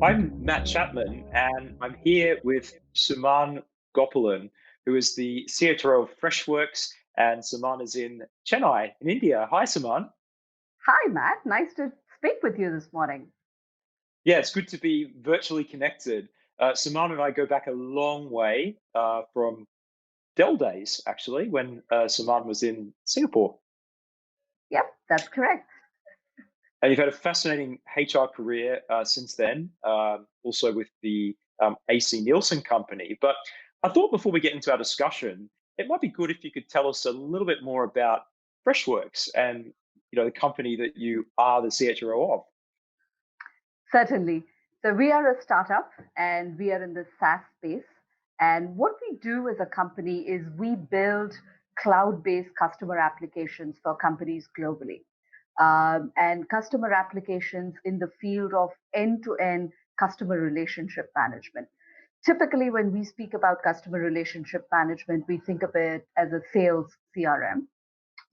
I'm Matt Chapman, and I'm here with Suman Gopalan, who is the CHRO of Freshworks, and Suman is in Chennai, in India. Hi, Suman. Hi, Matt. Nice to speak with you this morning. Yeah, it's good to be virtually connected. Suman and I go back a long way from Dell days, actually, when Suman was in Singapore. Yep, that's correct. And you've had a fascinating HR career since then, also with the AC Nielsen company. But I thought before we get into our discussion, it might be good if you could tell us a little bit more about Freshworks and the company that you are the CHRO of. Certainly. So we are a startup and we are in the SaaS space. And what we do as a company is we build cloud-based customer applications for companies globally. And customer applications in the field of end-to-end customer relationship management. Typically, when we speak about customer relationship management, we think of it as a sales CRM.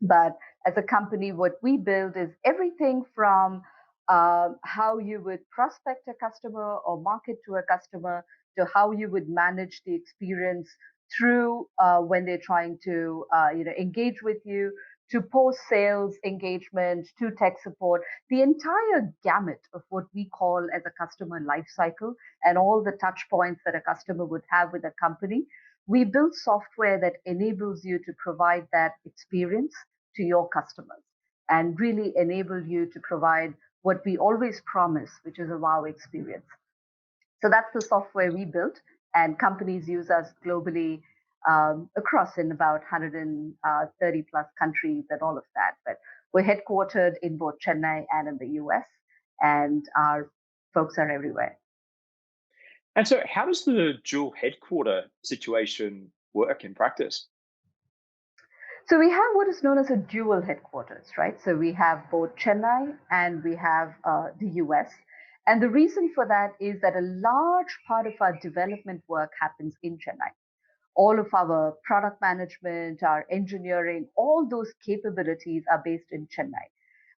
But as a company, what we build is everything from how you would prospect a customer or market to a customer to how you would manage the experience through when they're trying to engage with you to post sales engagement to tech support, the entire gamut of what we call as a customer life cycle and all the touch points that a customer would have with a company. We build software that enables you to provide that experience to your customers and really enable you to provide what we always promise, which is a wow experience. So that's the software we built, and companies use us globally across in about 130 plus countries and all of that. But we're headquartered in both Chennai and in the US, and our folks are everywhere. And so, how does the dual headquarter situation work in practice? So we have what is known as a dual headquarters, right? So we have both Chennai and we have the US. And the reason for that is that a large part of our development work happens in Chennai. All of our product management, our engineering, all those capabilities are based in Chennai.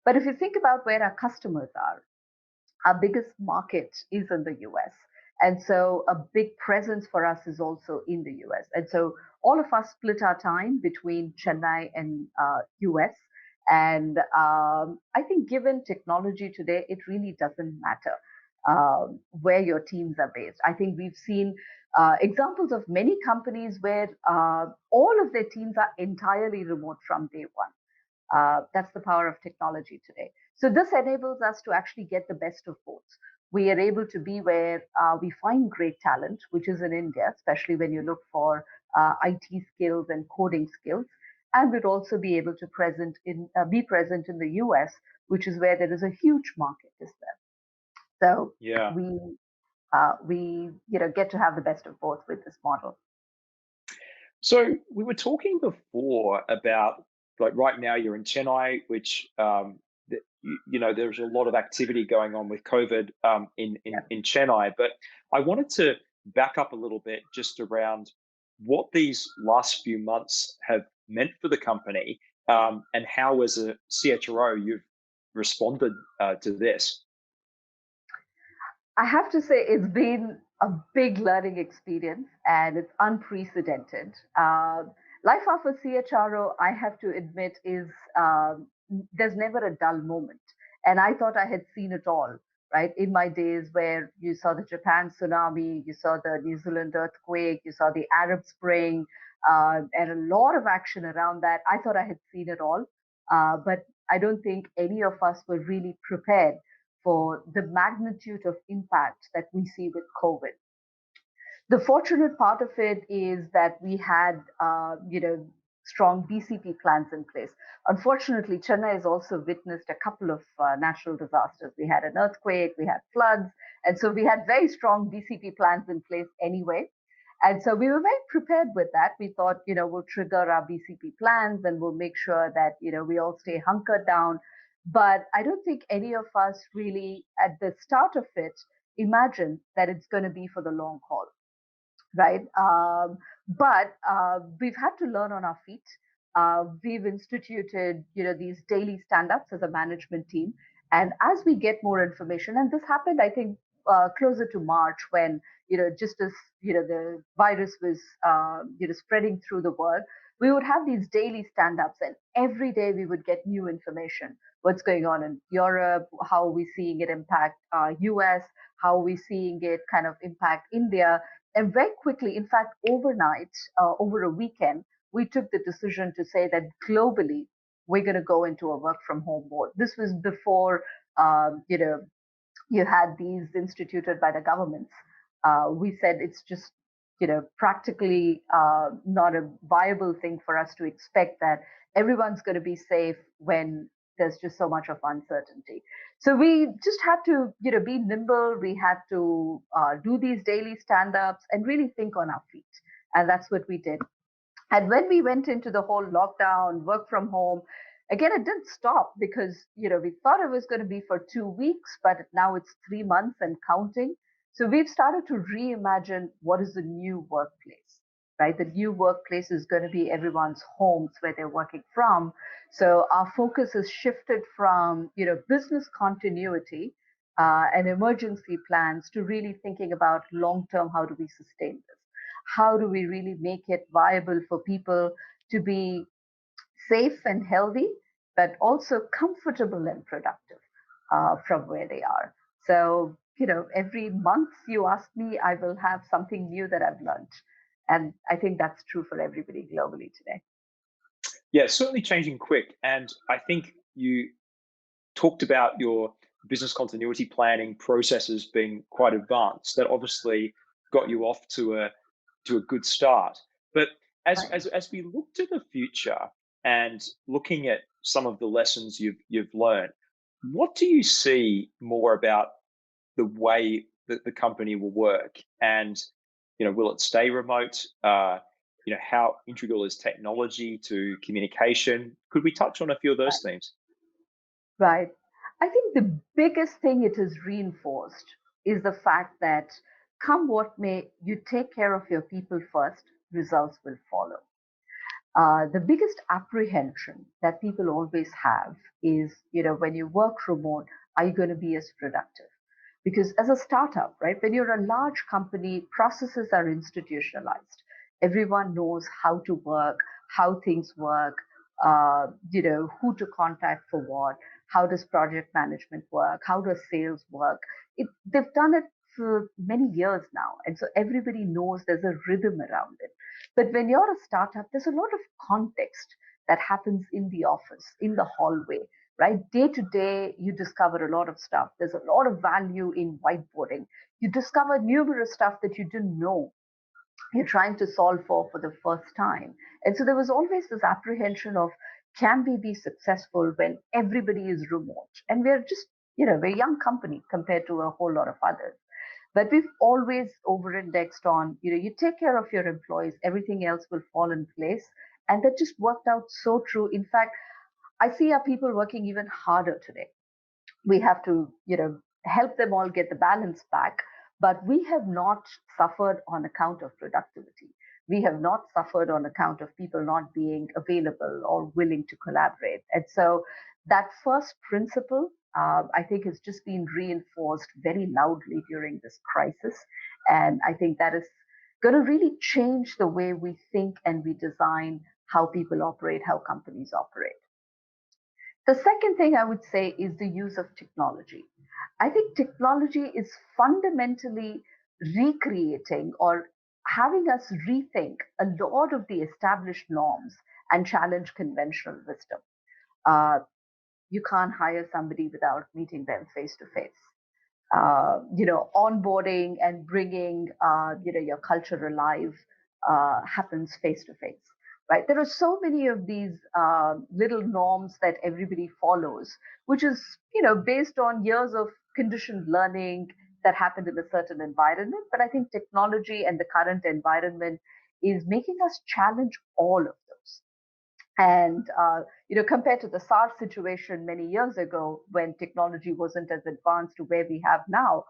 But if you think about where our customers are, our biggest market is in the US. And so a big presence for us is also in the US. And so all of us split our time between Chennai and US. And I think given technology today, it really doesn't matter where your teams are based. I think we've seen examples of many companies where all of their teams are entirely remote from day one. That's the power of technology today. So this enables us to actually get the best of both. We are able to be where we find great talent, which is in India, especially when you look for IT skills and coding skills. And we'd also be able to be present in the US, which is where there is a huge market, is there? So Yeah. we get to have the best of both with this model. So we were talking before about like right now you're in Chennai, which there's a lot of activity going on with COVID Yeah. in Chennai. But I wanted to back up a little bit just around what these last few months have meant for the company, and how, as a CHRO, you've responded to this. I have to say it's been a big learning experience and it's unprecedented. Life of a CHRO, I have to admit, is there's never a dull moment. And I thought I had seen it all, right? In my days where you saw the Japan tsunami, you saw the New Zealand earthquake, you saw the Arab Spring, and a lot of action around that. I thought I had seen it all. But I don't think any of us were really prepared for the magnitude of impact that we see with COVID. The fortunate part of it is that we had, strong BCP plans in place. Unfortunately, Chennai has also witnessed a couple of natural disasters. We had an earthquake, we had floods, and so we had very strong BCP plans in place anyway. And so we were very prepared with that. We thought, we'll trigger our BCP plans and we'll make sure that, we all stay hunkered down. But I don't think any of us really, at the start of it, imagined that it's going to be for the long haul, right? But we've had to learn on our feet. We've instituted, these daily stand-ups as a management team. And as we get more information, and this happened, I think, closer to March, when just as the virus was spreading through the world, we would have these daily stand-ups, and every day we would get new information. What's going on in Europe? How are we seeing it impact US? How are we seeing it kind of impact India? And very quickly, in fact, overnight, over a weekend, we took the decision to say that globally we're going to go into a work from home mode. This was before you had these instituted by the governments. We said it's just practically not a viable thing for us to expect that everyone's going to be safe when there's just so much of uncertainty. So we just had to be nimble. We had to do these daily stand-ups and really think on our feet, and that's what we did. And when we went into the whole lockdown, work from home, again, it didn't stop because, we thought it was going to be for 2 weeks, but now it's 3 months and counting. So we've started to reimagine what is the new workplace, right? The new workplace is going to be everyone's homes where they're working from. So our focus has shifted from, business continuity and emergency plans to really thinking about long term, how do we sustain this? How do we really make it viable for people to be safe and healthy, but also comfortable and productive from where they are? So, every month you ask me, I will have something new that I've learned. And I think that's true for everybody globally today. Yeah, certainly changing quick. And I think you talked about your business continuity planning processes being quite advanced. That obviously got you off to a good start. But Right. as we look to the future and looking at some of the lessons you've learned, what do you see more about the way that the company will work? And will it stay remote? How integral is technology to communication? Could we touch on a few of those themes? Right. I think the biggest thing it has reinforced is the fact that come what may, you take care of your people first, results will follow. The biggest apprehension that people always have is, when you work remote, are you going to be as productive? Because as a startup, right, when you're a large company, processes are institutionalized. Everyone knows how to work, how things work, who to contact for what, how does project management work, how does sales work. They've done it for many years now. And so everybody knows there's a rhythm around it. But when you're a startup, there's a lot of context that happens in the office, in the hallway, right? Day to day, you discover a lot of stuff. There's a lot of value in whiteboarding. You discover numerous stuff that you didn't know you're trying to solve for the first time. And so there was always this apprehension of, can we be successful when everybody is remote? And we're just, we're a young company compared to a whole lot of others. But we've always over-indexed on, you take care of your employees, everything else will fall in place. And that just worked out so true. In fact, I see our people working even harder today. We have to, help them all get the balance back. But we have not suffered on account of productivity. We have not suffered on account of people not being available or willing to collaborate. And so that first principle, I think, has just been reinforced very loudly during this crisis. And I think that is going to really change the way we think and we design how people operate, how companies operate. The second thing I would say is the use of technology. I think technology is fundamentally recreating or having us rethink a lot of the established norms and challenge conventional wisdom. Uh, you can't hire somebody without meeting them face to face. Onboarding and bringing, your culture alive happens face to face, right? There are so many of these little norms that everybody follows, which is, based on years of conditioned learning that happened in a certain environment. But I think technology and the current environment is making us challenge all of those. And compared to the SARS situation many years ago, when technology wasn't as advanced to where we have now,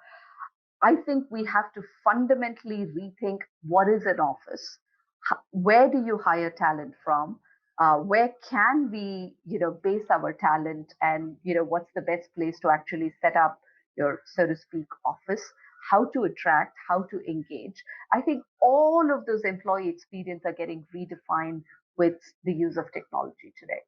I think we have to fundamentally rethink what is an office, where do you hire talent from, where can we, base our talent, and what's the best place to actually set up your, so to speak, office. how to attract, how to engage. I think all of those employee experience are getting redefined with the use of technology today.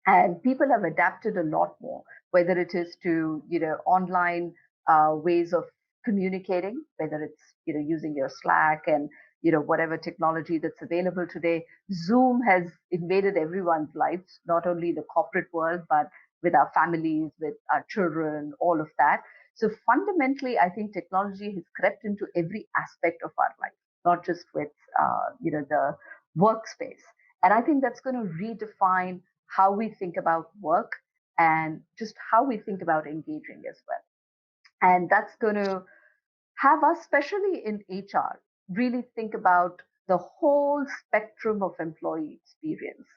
And people have adapted a lot more, whether it is to online ways of communicating, whether it's using your Slack and whatever technology that's available today. Zoom has invaded everyone's lives, not only the corporate world, but with our families, with our children, all of that. So fundamentally, I think technology has crept into every aspect of our life, not just with the workspace. And I think that's going to redefine how we think about work and just how we think about engaging as well. And that's going to have us, especially in HR, really think about the whole spectrum of employee experience,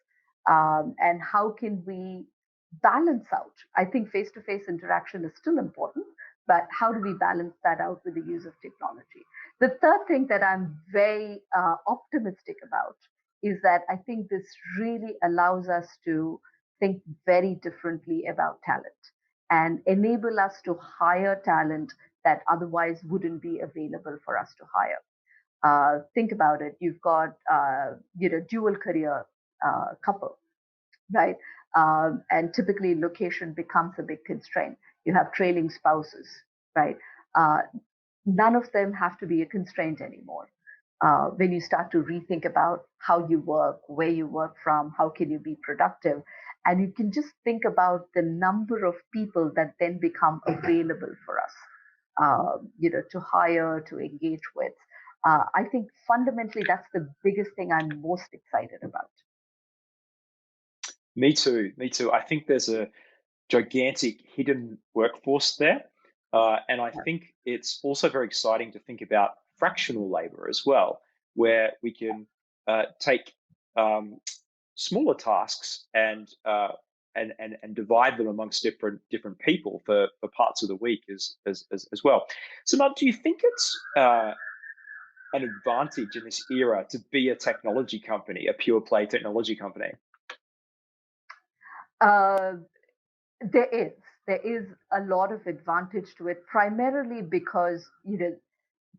and how can we balance out. I think face-to-face interaction is still important, but how do we balance that out with the use of technology? The third thing that I'm very optimistic about is that I think this really allows us to think very differently about talent and enable us to hire talent that otherwise wouldn't be available for us to hire. Think about it. You've got dual career couple, right? And typically location becomes a big constraint. You have trailing spouses, right? Uh, None of them have to be a constraint anymore. When you start to rethink about how you work, where you work from, how can you be productive, and you can just think about the number of people that then become available for us, to hire, to engage with. I think fundamentally that's the biggest thing I'm most excited about. Me too. Me too. I think there's a gigantic hidden workforce there. And I Yeah. think it's also very exciting to think about fractional labor as well, where we can take um, smaller tasks and divide them amongst different people for parts of the week as well. So, Mark, do you think it's an advantage in this era to be a technology company, a pure play technology company? Uh, There is. There is a lot of advantage to it, primarily because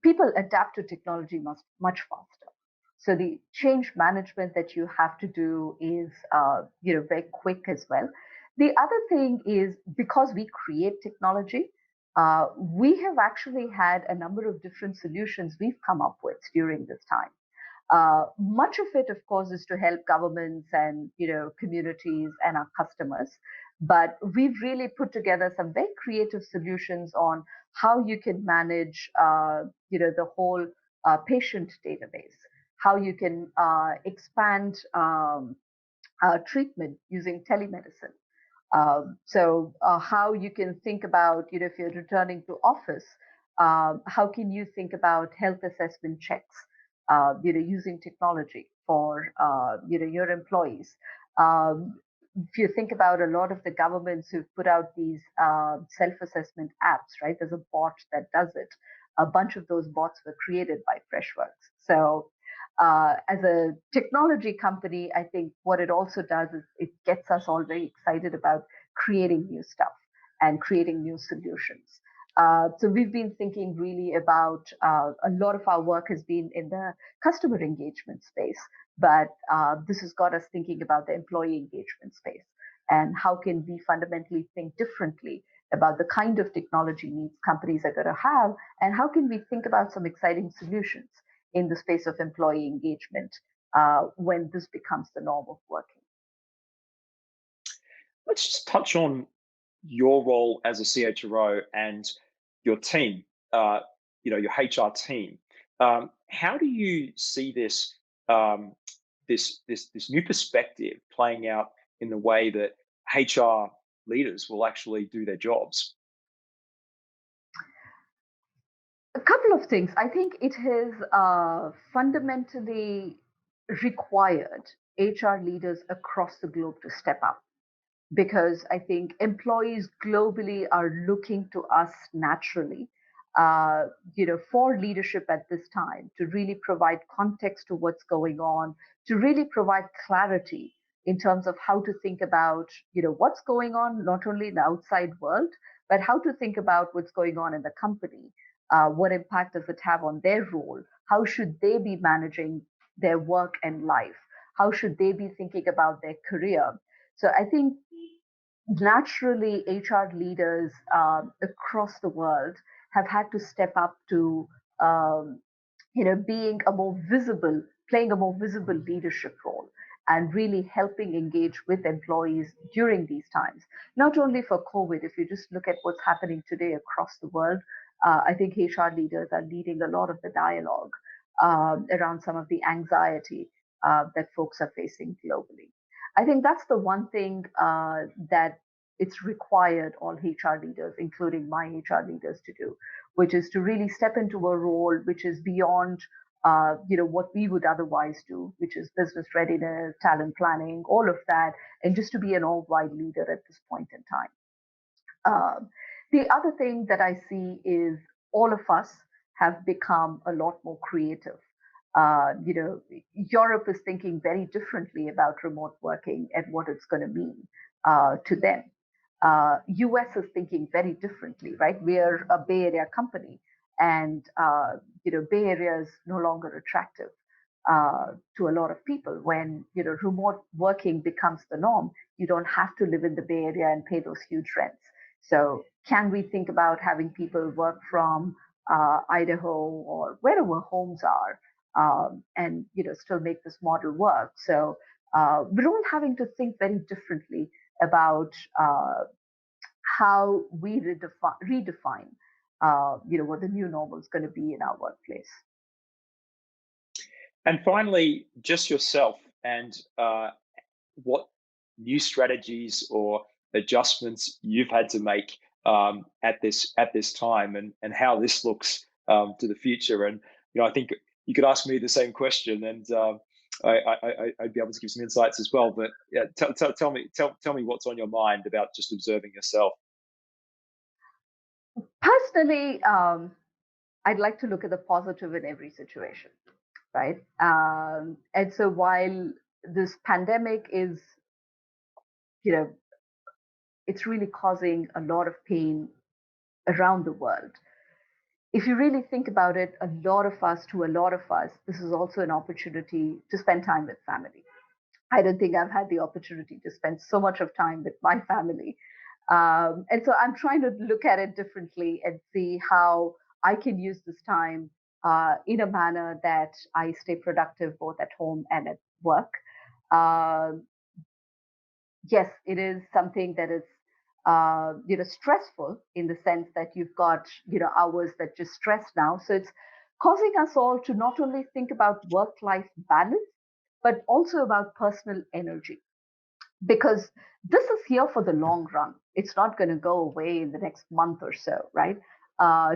people adapt to technology much faster. So the change management that you have to do is very quick as well. The other thing is because we create technology, we have actually had a number of different solutions we've come up with during this time. Much of it, of course, is to help governments and communities and our customers. But we've really put together some very creative solutions on how you can manage, the whole patient database, how you can expand treatment using telemedicine. So how you can think about, if you're returning to office, how can you think about health assessment checks, using technology for, your employees. If you think about a lot of the governments who've put out these self-assessment apps, right? There's a bot that does it. A bunch of those bots were created by Freshworks. So as a technology company, I think what it also does is it gets us all very excited about creating new stuff and creating new solutions. So we've been thinking really about a lot of our work has been in the customer engagement space, but this has got us thinking about the employee engagement space and how can we fundamentally think differently about the kind of technology needs companies are going to have, and how can we think about some exciting solutions in the space of employee engagement when this becomes the norm of working. Let's just touch on your role as a CHRO and your team, your HR team. How do you see this new perspective playing out in the way that HR leaders will actually do their jobs? A couple of things. I think it has fundamentally required HR leaders across the globe to step up, because I think employees globally are looking to us naturally, for leadership at this time to really provide context to what's going on, to really provide clarity in terms of how to think about, what's going on, not only in the outside world, but how to think about what's going on in the company. What impact does it have on their role? How should they be managing their work and life? How should they be thinking about their career? So I think naturally HR leaders across the world have had to step up to um, being a more visible, playing a more visible leadership role and really helping engage with employees during these times. Not only for COVID, if you just look at what's happening today across the world, I think HR leaders are leading a lot of the dialogue around some of the anxiety that folks are facing globally. I think that's the one thing that it's required all HR leaders, including my HR leaders, to do, which is to really step into a role which is beyond what we would otherwise do, which is business readiness, talent planning, all of that, and just to be an all-wide leader at this point in time. The other thing that I see is all of us have become a lot more creative. Europe is thinking very differently about remote working and what it's going to mean to them. US is thinking very differently, right? We're a Bay Area company, and Bay Area is no longer attractive to a lot of people. When remote working becomes the norm, you don't have to live in the Bay Area and pay those huge rents. So, can we think about having people work from Idaho or wherever homes are, and still make this model work? So, we're all having to think very differently about how we redefine what the new normal is going to be in our workplace. And finally, just yourself and what new strategies or adjustments you've had to make at this time, and how this looks to the future. And I think you could ask me the same question, and I'd be able to give some insights as well. But yeah, tell me what's on your mind about just observing yourself. Personally, I'd like to look at the positive in every situation, right? And so while this pandemic is, you know, it's really causing a lot of pain around the world. If you really think about it, to a lot of us, this is also an opportunity to spend time with family. I don't think I've had the opportunity to spend so much of time with my family. And so I'm trying to look at it differently and see how I can use this time in a manner that I stay productive both at home and at work. Uh, yes, it is something that is stressful in the sense that you've got hours that just stress now. So it's causing us all to not only think about work-life balance, but also about personal energy, because this is here for the long run. It's not going to go away in the next month or so, right?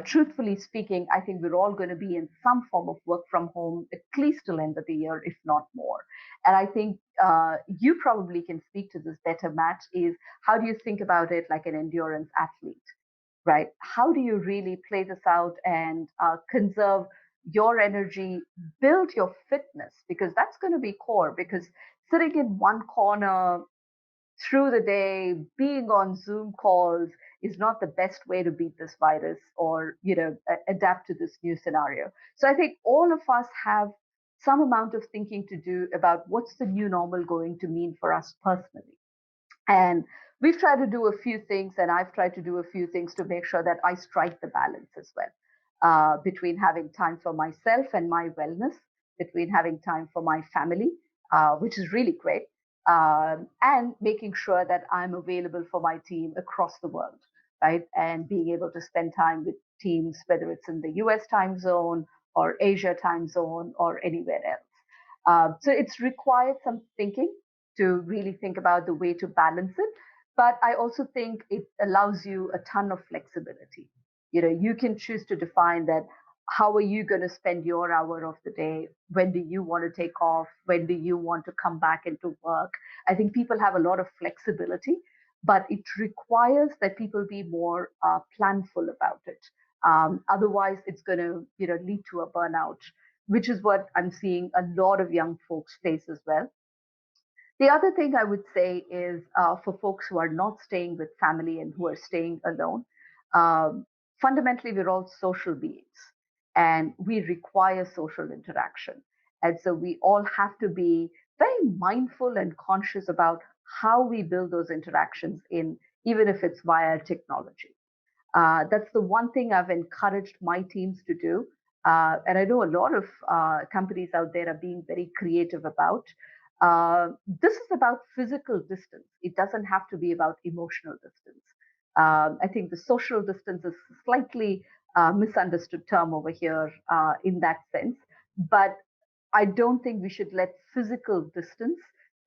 Truthfully speaking, I think we're all going to be in some form of work from home at least till end of the year, if not more. And I think you probably can speak to this better, Matt. Is how do you think about it like an endurance athlete, right? How do you really play this out and conserve your energy, build your fitness, because that's going to be core. Because sitting in one corner through the day, being on Zoom calls is not the best way to beat this virus or adapt to this new scenario. So I think all of us have some amount of thinking to do about what's the new normal going to mean for us personally. And we've tried to do a few things, and I've tried to do a few things to make sure that I strike the balance as well between having time for myself and my wellness, between having time for my family, which is really great, and making sure that I'm available for my team across the world, right? And being able to spend time with teams, whether it's in the US time zone or Asia time zone or anywhere else. So it's required some thinking to really think about the way to balance it. But I also think it allows you a ton of flexibility. You can choose to define that how are you going to spend your hour of the day? When do you want to take off? When do you want to come back into work? I think people have a lot of flexibility, but it requires that people be more planful about it. Otherwise, it's going to lead to a burnout, which is what I'm seeing a lot of young folks face as well. The other thing I would say is for folks who are not staying with family and who are staying alone, um, fundamentally, we're all social beings and we require social interaction. And so we all have to be very mindful and conscious about how we build those interactions in, even if it's via technology. That's the one thing I've encouraged my teams to do. And I know a lot of companies out there are being very creative about. This is about physical distance. It doesn't have to be about emotional distance. I think the social distance is slightly misunderstood term over here in that sense. But I don't think we should let physical distance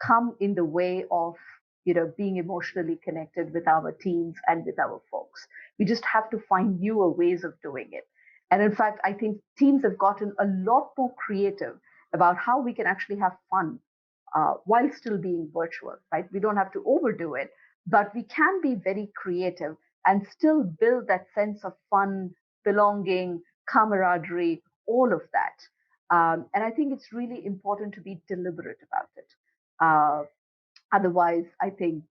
come in the way of being emotionally connected with our teams and with our folks. We just have to find newer ways of doing it. And in fact, I think teams have gotten a lot more creative about how we can actually have fun while still being virtual, right? We don't have to overdo it, but we can be very creative and still build that sense of fun, belonging, camaraderie, all of that. And I think it's really important to be deliberate about it. Otherwise, I think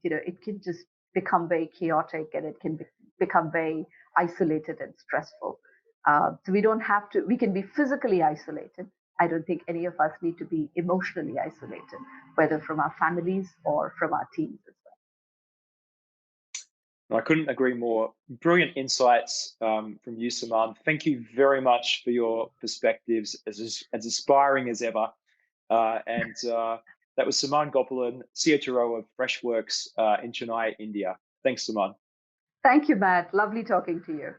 it can just become very chaotic and it can become very isolated and stressful. So we don't have to. We can be physically isolated. I don't think any of us need to be emotionally isolated, whether from our families or from our teams as well. I couldn't agree more. Brilliant insights from you, Saman. Thank you very much for your perspectives, as inspiring as ever. And that was Suman Gopalan, CHRO of Freshworks in Chennai, India. Thanks, Saman. Thank you, Matt. Lovely talking to you.